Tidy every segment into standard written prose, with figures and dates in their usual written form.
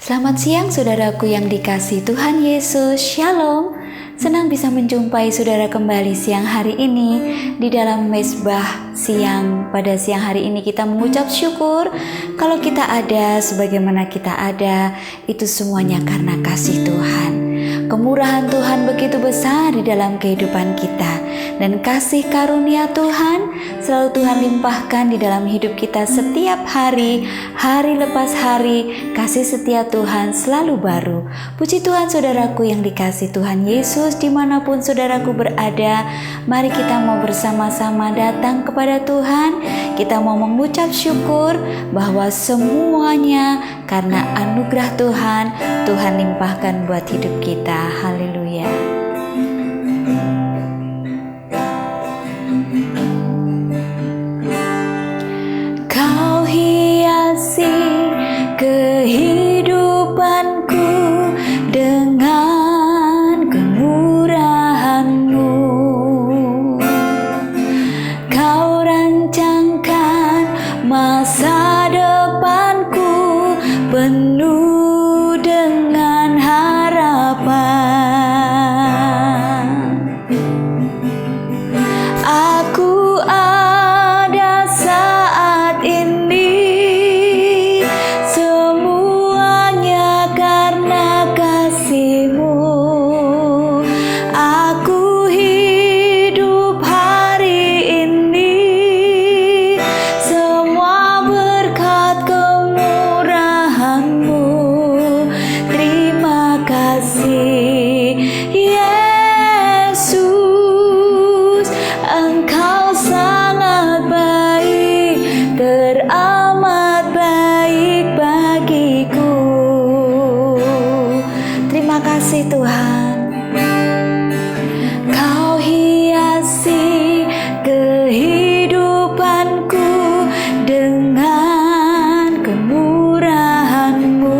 Selamat siang saudaraku yang dikasihi Tuhan Yesus. Shalom. Senang bisa menjumpai saudara kembali siang hari ini di dalam mezbah siang. Pada siang hari ini kita mengucap syukur kalau kita ada sebagaimana kita ada, itu semuanya karena kasih Tuhan. Kemurahan Tuhan begitu besar di dalam kehidupan kita, dan kasih karunia Tuhan selalu Tuhan limpahkan di dalam hidup kita setiap hari, hari lepas hari. Kasih setia Tuhan selalu baru. Puji Tuhan saudaraku yang dikasihi Tuhan Yesus, dimanapun saudaraku berada, mari kita mau bersama-sama datang kepada Tuhan. Kita mau mengucap syukur bahwa semuanya karena anugerah Tuhan, Tuhan limpahkan buat hidup kita. Haleluya. Kau hiasi kehidupanku dengan kemurahan-Mu. Kau rancangkan masa depanku penuh dengan harapan. Aku ada saat ini, semuanya karena kasih-Mu. Aku hidup hari ini, semua berkat kemurahan-Mu. Terima kasih Yesus, Engkau sangat baik, teramat baik bagiku. Terima kasih Tuhan. Kau hiasi kehidupanku dengan kemurahan-Mu.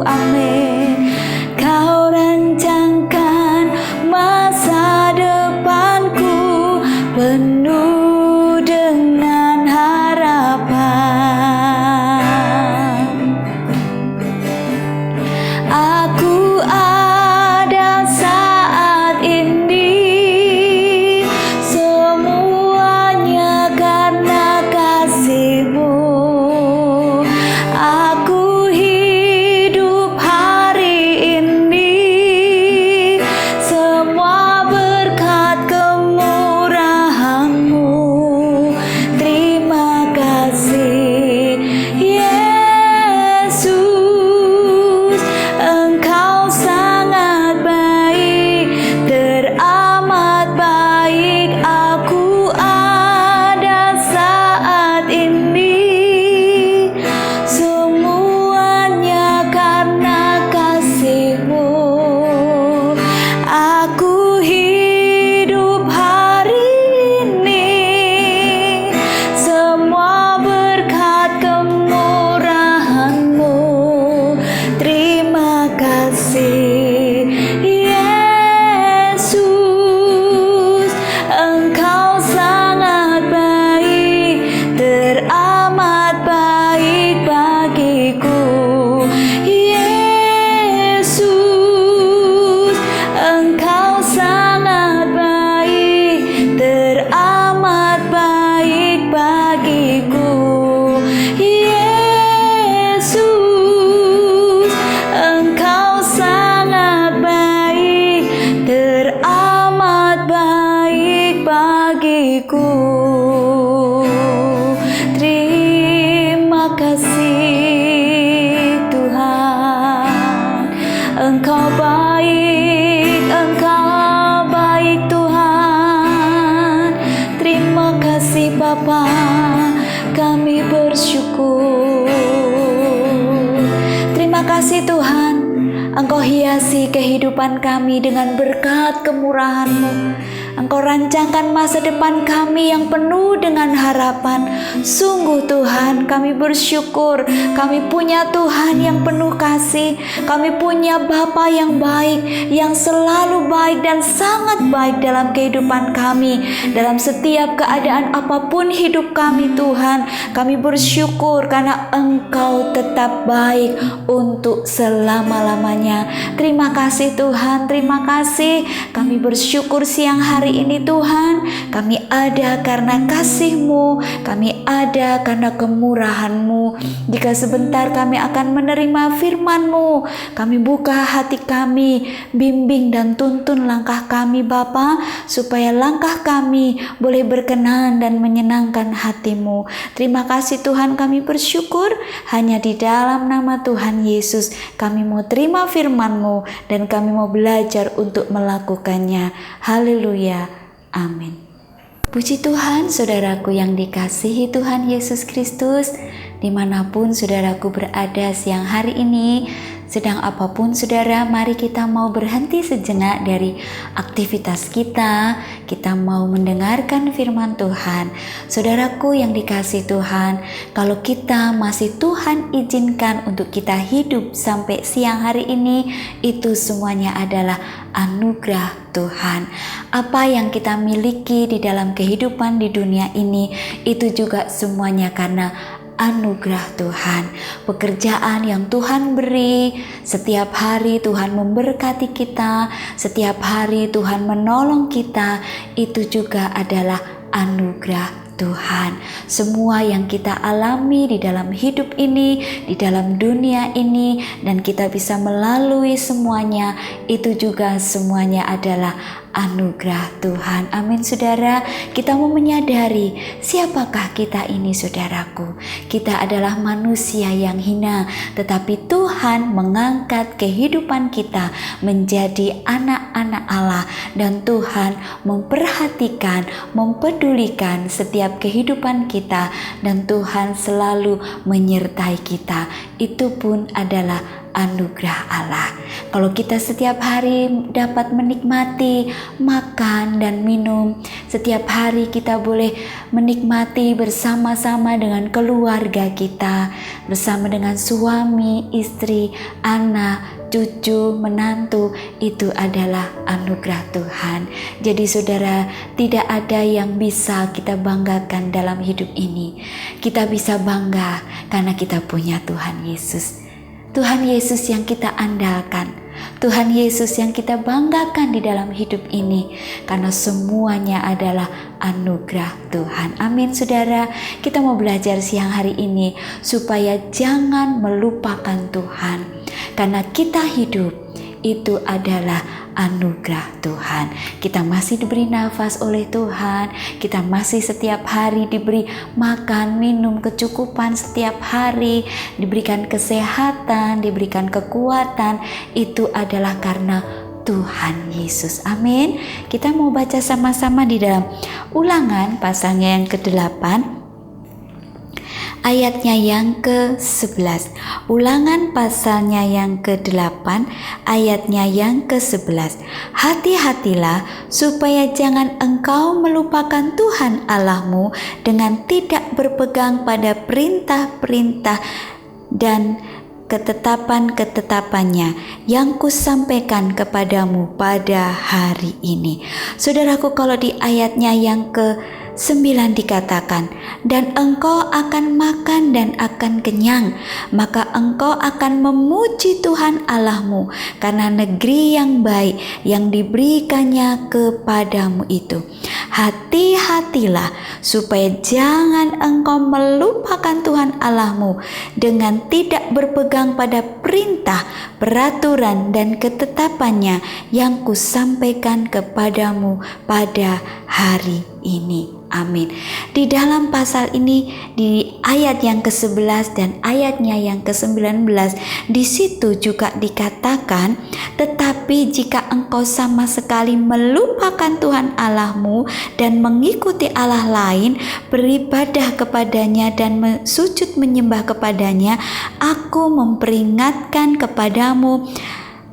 Amin. Kau rancangkan masa depanku penuh dengan harapan. Aku ada saat ini, semuanya karena kasih-Mu. Aku hidup hari ini, semua berkat kemurahan-Mu. Terima kasih Yesus, Engkau sangat baik, teramat baik. Aku ada saat ini, semuanya karena kasih-Mu. Aku hidup hari ini, semua berkat kemurahan-Mu. Terima kasih Yesus, Engkau sangat baik, teramat baik bagiku. Yesus, Engkau sangat baik, teramat baik bagiku. Yesus, Engkau sangat baik, teramat baik bagiku. Terima kasih Tuhan, Engkau baik Tuhan. Terima kasih Bapa, kami bersyukur. Terima kasih Tuhan, Engkau hiasi kehidupan kami dengan berkat kemurahan-Mu. Engkau rancangkan masa depan kami yang penuh dengan harapan. Sungguh Tuhan, kami bersyukur kami punya Tuhan yang penuh kasih. Kami punya Bapa yang baik, yang selalu baik dan sangat baik dalam kehidupan kami. Dalam setiap keadaan apapun hidup kami Tuhan, kami bersyukur karena Engkau tetap baik untuk selama-lamanya. Terima kasih Tuhan, terima kasih. Kami bersyukur siang hari ini Tuhan, kami ada karena kasih-Mu, kami ada karena kemurahan-Mu. Jika sebentar kami akan menerima firman-Mu, kami buka hati kami, bimbing dan tuntun langkah kami Bapa, supaya langkah kami boleh berkenan dan menyenangkan hati-Mu. Terima kasih Tuhan, kami bersyukur hanya di dalam nama Tuhan Yesus kami mau terima firman-Mu dan kami mau belajar untuk melakukannya. Haleluya, amin. Puji Tuhan, saudaraku yang dikasihi Tuhan Yesus Kristus, dimanapun saudaraku berada siang hari ini, sedang apapun saudara, mari kita mau berhenti sejenak dari aktivitas kita. Kita mau mendengarkan firman Tuhan. Saudaraku yang dikasihi Tuhan, kalau kita masih Tuhan izinkan untuk kita hidup sampai siang hari ini, itu semuanya adalah anugerah Tuhan. Apa yang kita miliki di dalam kehidupan di dunia ini, itu juga semuanya karena anugerah Tuhan. Pekerjaan yang Tuhan beri, setiap hari Tuhan memberkati kita, setiap hari Tuhan menolong kita, itu juga adalah anugerah Tuhan. Semua yang kita alami di dalam hidup ini, di dalam dunia ini, dan kita bisa melalui semuanya, itu juga semuanya adalah anugerah Tuhan. Amin saudara, kita mau menyadari siapakah kita ini saudaraku. Kita adalah manusia yang hina, tetapi Tuhan mengangkat kehidupan kita menjadi anak-anak Allah, dan Tuhan memperhatikan, mempedulikan setiap kehidupan kita, dan Tuhan selalu menyertai kita. Itu pun adalah anugerah Allah. Kalau kita setiap hari dapat menikmati makan dan minum, setiap hari kita boleh menikmati bersama-sama dengan keluarga kita, bersama dengan suami, istri, anak, cucu, menantu, itu adalah anugerah Tuhan. Jadi saudara, tidak ada yang bisa kita banggakan dalam hidup ini. Kita bisa bangga karena kita punya Tuhan Yesus. Tuhan Yesus yang kita andalkan, Tuhan Yesus yang kita banggakan di dalam hidup ini, karena semuanya adalah anugerah Tuhan. Amin saudara, kita mau belajar siang hari ini supaya jangan melupakan Tuhan, karena kita hidup itu adalah anugerah Tuhan. Kita masih diberi nafas oleh Tuhan, kita masih setiap hari diberi makan, minum, kecukupan setiap hari, diberikan kesehatan, diberikan kekuatan, itu adalah karena Tuhan Yesus. Amin. Kita mau baca sama-sama di dalam Ulangan pasalnya yang ke-8, ayatnya yang ke-11. Ulangan pasalnya yang ke-8, ayatnya yang ke-11. Hati-hatilah supaya jangan engkau melupakan Tuhan Allahmu dengan tidak berpegang pada perintah-perintah dan ketetapan-ketetapannya yang kusampaikan kepadamu pada hari ini. Saudaraku, kalau di ayatnya yang ke-9 dikatakan, dan engkau akan makan dan akan kenyang, maka engkau akan memuji Tuhan Allahmu karena negeri yang baik yang diberikannya kepadamu itu. Hati-hatilah supaya jangan engkau melupakan Tuhan Allahmu dengan tidak berpegang pada perintah, peraturan dan ketetapannya yang kusampaikan kepadamu pada hari ini. Amin. Di dalam pasal ini, di ayat yang ke-11 dan ayatnya yang ke-19, di situ juga dikatakan, tetapi jika engkau sama sekali melupakan Tuhan Allahmu dan mengikuti Allah lain, beribadah kepadanya dan sujud menyembah kepadanya, aku memperingatkan kepadamu,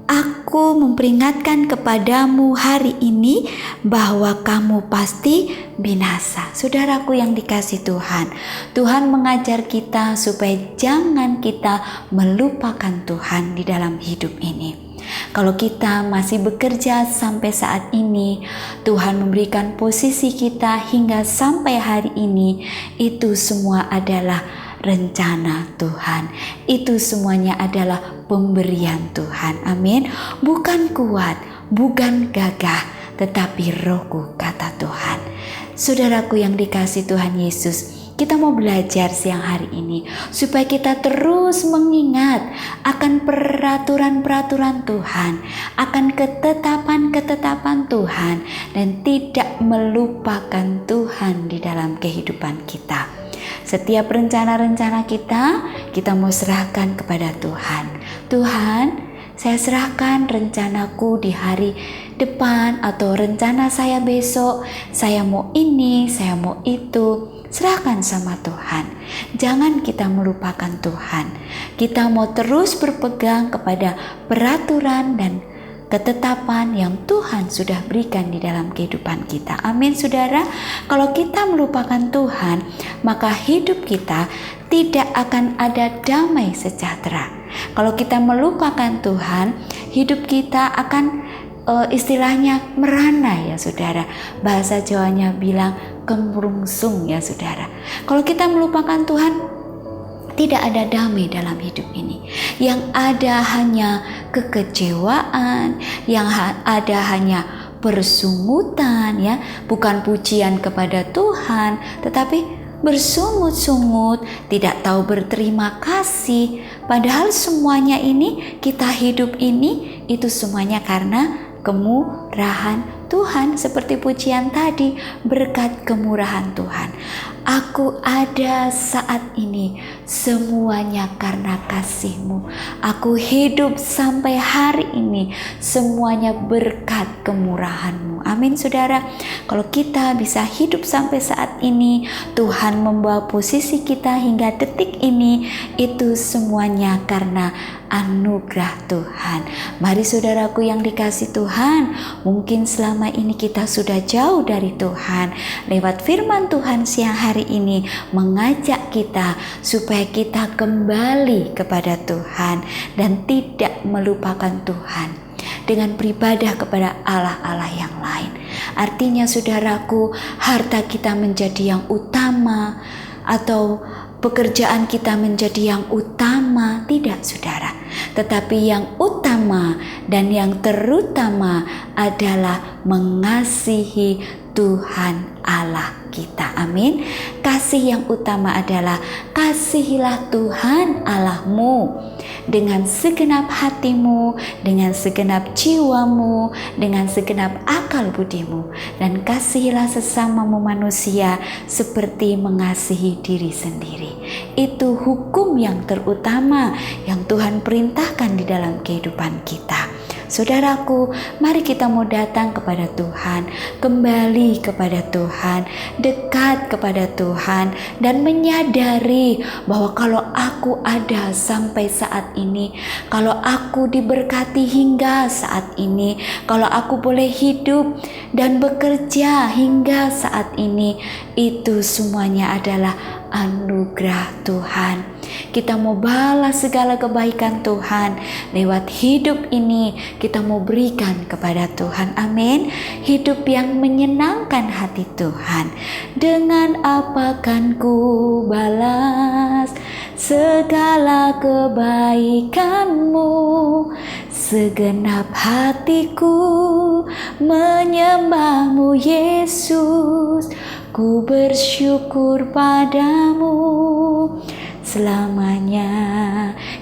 aku Aku memperingatkan kepadamu hari ini bahwa kamu pasti binasa. Saudaraku yang dikasihi Tuhan, Tuhan mengajar kita supaya jangan kita melupakan Tuhan di dalam hidup ini. Kalau kita masih bekerja sampai saat ini, Tuhan memberikan posisi kita hingga sampai hari ini, itu semua adalah rencana Tuhan. Itu semuanya adalah pemberian Tuhan. Amin. Bukan kuat, bukan gagah, tetapi Roh-Ku, kata Tuhan. Saudaraku yang dikasihi Tuhan Yesus, kita mau belajar siang hari ini supaya kita terus mengingat akan peraturan-peraturan Tuhan, akan ketetapan-ketetapan Tuhan, dan tidak melupakan Tuhan di dalam kehidupan kita. Setiap rencana-rencana kita mau serahkan kepada Tuhan. Tuhan, saya serahkan rencanaku di hari depan atau rencana saya besok. Saya mau ini, saya mau itu. Serahkan sama Tuhan. Jangan kita melupakan Tuhan. Kita mau terus berpegang kepada peraturan dan ketetapan yang Tuhan sudah berikan di dalam kehidupan kita. Amin, saudara. Kalau kita melupakan Tuhan, maka hidup kita tidak akan ada damai sejahtera. Kalau kita melupakan Tuhan, hidup kita akan istilahnya merana, ya saudara. Bahasa Jawanya bilang kemrungsung, ya saudara. Kalau kita melupakan Tuhan, tidak ada damai dalam hidup ini. Yang ada hanya kekecewaan, yang ada hanya persungutan, ya, bukan pujian kepada Tuhan, tetapi bersungut-sungut, tidak tahu berterima kasih. Padahal semuanya ini, kita hidup ini, itu semuanya karena kemurahan Tuhan, seperti pujian tadi, berkat kemurahan Tuhan. Aku ada saat ini semuanya karena kasih-Mu. Aku hidup sampai hari ini semuanya berkat kemurahan-Mu. Amin, saudara. Kalau kita bisa hidup sampai saat ini, Tuhan membawa posisi kita hingga detik ini, itu semuanya karena anugerah Tuhan. Mari saudaraku yang dikasihi Tuhan, mungkin selama ini kita sudah jauh dari Tuhan. Lewat firman Tuhan siang hari ini mengajak kita supaya kita kembali kepada Tuhan dan tidak melupakan Tuhan dengan beribadah kepada Allah-Allah yang lain. Artinya saudaraku, harta kita menjadi yang utama atau pekerjaan kita menjadi yang utama, tidak saudara. Tetapi yang utama dan yang terutama adalah mengasihi Tuhan Allah kita. Amin. Kasih yang utama adalah kasihilah Tuhan Allahmu dengan segenap hatimu, dengan segenap jiwamu, dengan segenap akal budimu, dan kasihilah sesamamu manusia seperti mengasihi diri sendiri. Itu hukum yang terutama yang Tuhan perintahkan di dalam kehidupan kita. Saudaraku, mari kita mau datang kepada Tuhan, kembali kepada Tuhan, dekat kepada Tuhan, dan menyadari bahwa kalau aku ada sampai saat ini, kalau aku diberkati hingga saat ini, kalau aku boleh hidup dan bekerja hingga saat ini, itu semuanya adalah anugerah Tuhan. Kita mau balas segala kebaikan Tuhan lewat hidup ini, kita mau berikan kepada Tuhan. Amin. Hidup yang menyenangkan hati Tuhan. Dengan apa kan ku balas segala kebaikan-Mu? Segenap hatiku menyembah-Mu Yesus. Ku bersyukur padamu selamanya.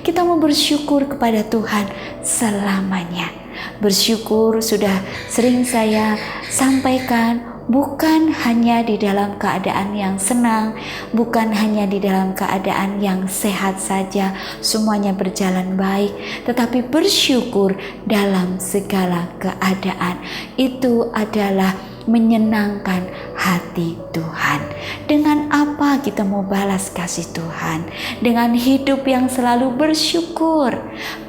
Kita mau bersyukur kepada Tuhan selamanya. Bersyukur sudah sering saya sampaikan, bukan hanya di dalam keadaan yang senang, bukan hanya di dalam keadaan yang sehat saja, semuanya berjalan baik, tetapi bersyukur dalam segala keadaan. Itu adalah menyenangkan hati Tuhan. Dengan apa kita mau balas kasih Tuhan? Dengan hidup yang selalu bersyukur.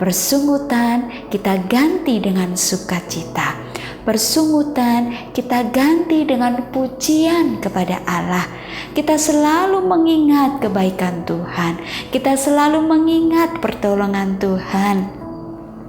Persungutan kita ganti dengan sukacita. Persungutan kita ganti dengan pujian kepada Allah. Kita selalu mengingat kebaikan Tuhan. Kita selalu mengingat pertolongan Tuhan.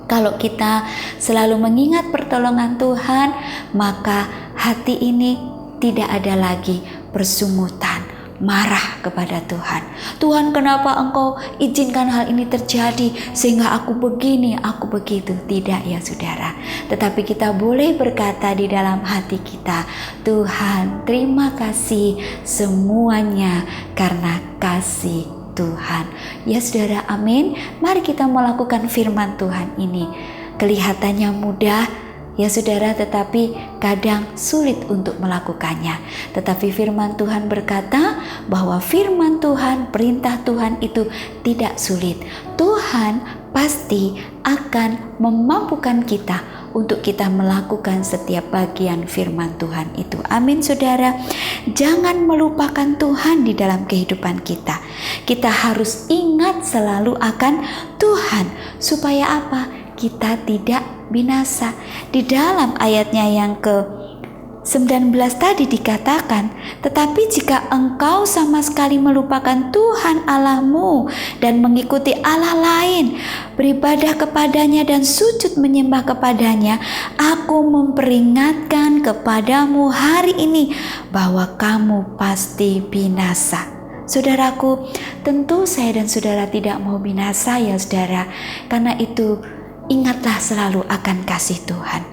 Kalau kita selalu mengingat pertolongan Tuhan, maka hati ini tidak ada lagi persungutan, marah kepada Tuhan. Tuhan, kenapa Engkau izinkan hal ini terjadi sehingga aku begini, aku begitu? Tidak ya saudara. Tetapi kita boleh berkata di dalam hati kita, Tuhan, terima kasih semuanya karena kasih Tuhan. Ya saudara, amin. Mari kita melakukan firman Tuhan ini. Kelihatannya mudah ya saudara, tetapi kadang sulit untuk melakukannya. Tetapi firman Tuhan berkata bahwa firman Tuhan, perintah Tuhan itu tidak sulit. Tuhan pasti akan memampukan kita untuk kita melakukan setiap bagian firman Tuhan itu. Amin saudara. Jangan melupakan Tuhan di dalam kehidupan kita. Kita harus ingat selalu akan Tuhan. Supaya apa? Kita tidak binasa. Di dalam ayatnya yang ke-19 tadi dikatakan, tetapi jika engkau sama sekali melupakan Tuhan Allahmu dan mengikuti Allah lain, beribadah kepadanya dan sujud menyembah kepadanya, aku memperingatkan kepadamu hari ini bahwa kamu pasti binasa. Saudaraku, tentu saya dan saudara tidak mau binasa ya saudara. Karena itu ingatlah selalu akan kasih Tuhan.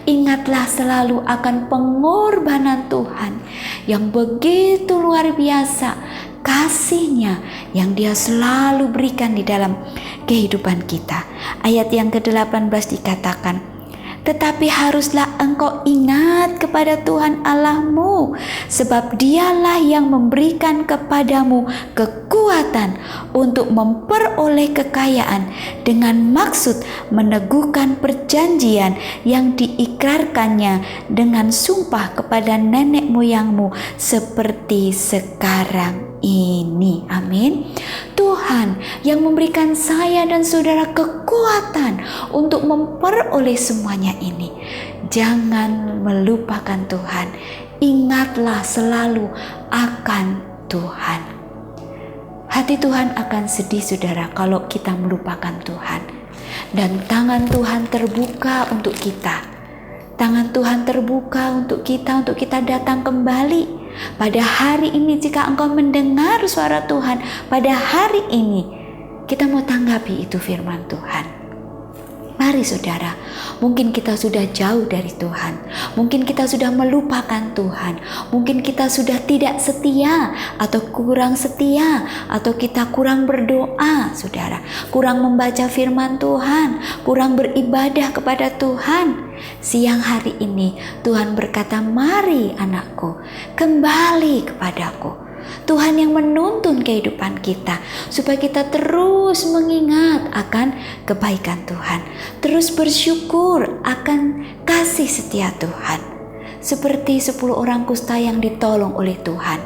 Ingatlah selalu akan pengorbanan Tuhan yang begitu luar biasa, kasih-Nya yang Dia selalu berikan di dalam kehidupan kita. Ayat yang ke-18 dikatakan, tetapi haruslah engkau ingat kepada Tuhan Allahmu, sebab Dialah yang memberikan kepadamu kekuatan untuk memperoleh kekayaan dengan maksud meneguhkan perjanjian yang diikrarkannya dengan sumpah kepada nenek moyangmu seperti sekarang ini. Amin. Tuhan yang memberikan saya dan saudara kekuatan untuk memperoleh semuanya ini. Jangan melupakan Tuhan. Ingatlah selalu akan Tuhan. Hati Tuhan akan sedih saudara kalau kita melupakan Tuhan. Dan tangan Tuhan terbuka untuk kita. Tangan Tuhan terbuka untuk kita datang kembali. Pada hari ini jika engkau mendengar suara Tuhan, pada hari ini kita mau tanggapi itu firman Tuhan. Mari saudara, mungkin kita sudah jauh dari Tuhan, mungkin kita sudah melupakan Tuhan, mungkin kita sudah tidak setia atau kurang setia, atau kita kurang berdoa saudara, kurang membaca firman Tuhan, kurang beribadah kepada Tuhan. Siang hari ini Tuhan berkata, mari anakku, kembali kepadaku. Tuhan yang menuntun kehidupan kita supaya kita terus mengingat akan kebaikan Tuhan, terus bersyukur akan kasih setia Tuhan. Seperti 10 orang kusta yang ditolong oleh Tuhan.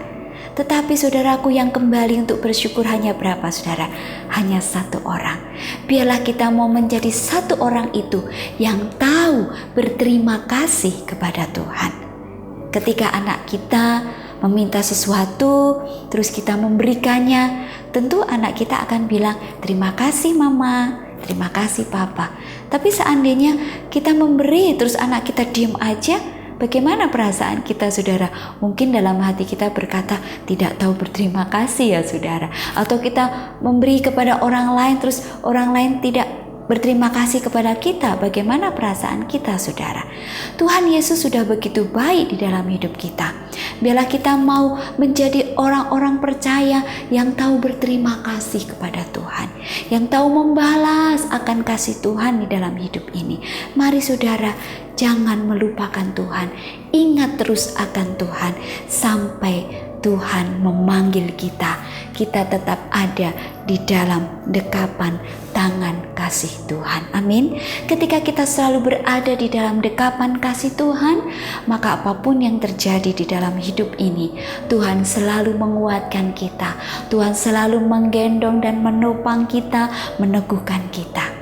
Tetapi saudaraku, yang kembali untuk bersyukur hanya berapa saudara? Hanya 1 orang. Biarlah kita mau menjadi 1 orang itu yang tahu berterima kasih kepada Tuhan. Ketika anak kita meminta sesuatu, terus kita memberikannya, tentu anak kita akan bilang, terima kasih mama, terima kasih papa. Tapi seandainya kita memberi, terus anak kita diam aja, bagaimana perasaan kita saudara? Mungkin dalam hati kita berkata, tidak tahu berterima kasih ya saudara. Atau kita memberi kepada orang lain, terus orang lain tidak berterima kasih kepada kita, bagaimana perasaan kita saudara? Tuhan Yesus sudah begitu baik di dalam hidup kita. Biarlah kita mau menjadi orang-orang percaya yang tahu berterima kasih kepada Tuhan, yang tahu membalas akan kasih Tuhan di dalam hidup ini. Mari saudara, jangan melupakan Tuhan, ingat terus akan Tuhan sampai Tuhan memanggil kita, kita tetap ada di dalam dekapan tangan kasih Tuhan. Amin. Ketika kita selalu berada di dalam dekapan kasih Tuhan, maka apapun yang terjadi di dalam hidup ini, Tuhan selalu menguatkan kita. Tuhan selalu menggendong dan menopang kita, meneguhkan kita.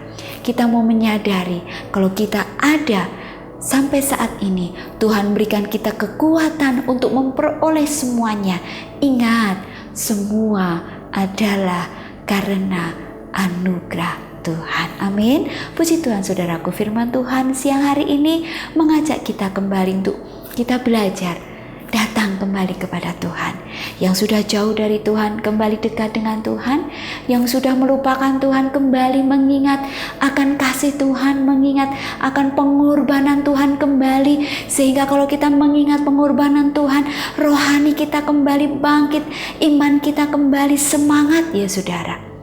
kita mau menyadari kalau kita ada sampai saat ini, Tuhan berikan kita kekuatan untuk memperoleh semuanya. Ingat, semua adalah karena anugerah Tuhan. Amin. Puji Tuhan saudaraku, firman Tuhan siang hari ini mengajak kita kembali untuk kita belajar datang kembali kepada Tuhan. Yang sudah jauh dari Tuhan kembali dekat dengan Tuhan. Yang sudah melupakan Tuhan kembali mengingat akan kasih Tuhan, mengingat akan pengorbanan Tuhan kembali. Sehingga kalau kita mengingat pengorbanan Tuhan, rohani kita kembali bangkit, iman kita kembali semangat ya saudara.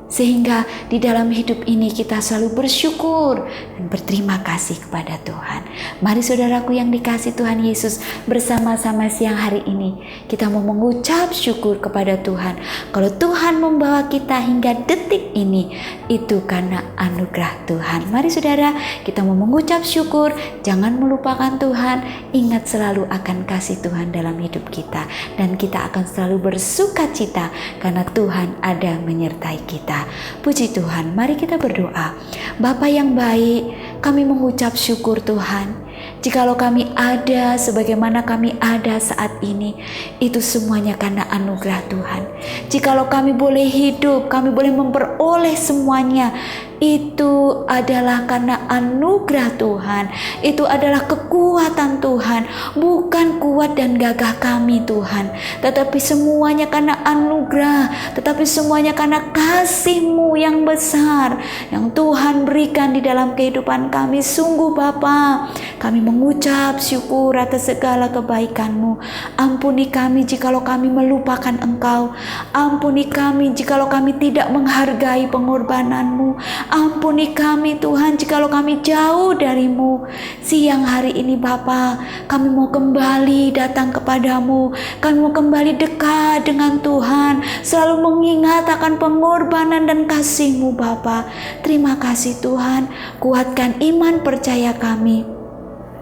Sehingga di dalam hidup ini kita selalu bersyukur dan berterima kasih kepada Tuhan. Mari saudaraku yang dikasihi Tuhan Yesus, bersama-sama siang hari ini kita mau mengucap syukur kepada Tuhan. Kalau Tuhan membawa kita hingga detik ini, itu karena anugerah Tuhan. Mari saudara, kita mau mengucap syukur, jangan melupakan Tuhan, ingat selalu akan kasih Tuhan dalam hidup kita. Dan kita akan selalu bersuka cita karena Tuhan ada menyertai kita. Puji Tuhan, mari kita berdoa. Bapa yang baik, kami mengucap syukur Tuhan. Jikalau kami ada sebagaimana kami ada saat ini, itu semuanya karena anugerah Tuhan. Jikalau kami boleh hidup, kami boleh memperoleh semuanya, itu adalah karena anugerah Tuhan. Itu adalah kekuatan Tuhan, bukan kuat dan gagah kami Tuhan, tetapi semuanya karena anugerah, tetapi semuanya karena kasih-Mu yang besar yang Tuhan berikan di dalam kehidupan kami. Sungguh Bapa, kami mengucap syukur atas segala kebaikan-Mu. Ampuni kami jikalau kami melupakan Engkau. Ampuni kami jikalau kami tidak menghargai pengorbanan-Mu. Ampuni kami Tuhan jikalau kami jauh dari-Mu. Siang hari ini Bapa, kami mau kembali datang kepadamu. Kami mau kembali dekat dengan Tuhan, selalu mengingat akan pengorbanan dan kasih-Mu Bapa. Terima kasih Tuhan, kuatkan iman percaya kami.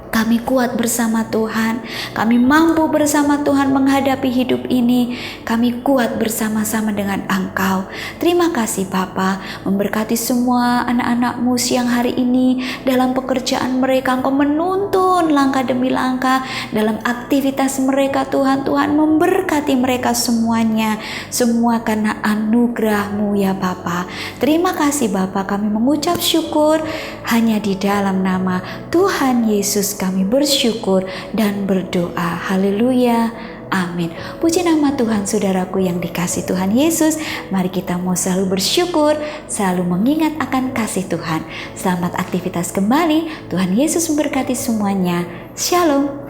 Kami kuat bersama Tuhan, kami mampu bersama Tuhan menghadapi hidup ini. Kami kuat bersama-sama dengan Engkau. Terima kasih Bapa, memberkati semua anak-anak-Mu siang hari ini dalam pekerjaan mereka. Engkau menuntun langkah demi langkah dalam aktivitas mereka Tuhan. Tuhan memberkati mereka semuanya, semua karena anugerah-Mu ya Bapa. Terima kasih Bapa, kami mengucap syukur hanya di dalam nama Tuhan Yesus kami bersyukur dan berdoa. Haleluya. Amin. Puji nama Tuhan saudaraku yang dikasihi Tuhan Yesus. Mari kita mau selalu bersyukur, selalu mengingat akan kasih Tuhan. Selamat aktivitas kembali. Tuhan Yesus memberkati semuanya. Shalom.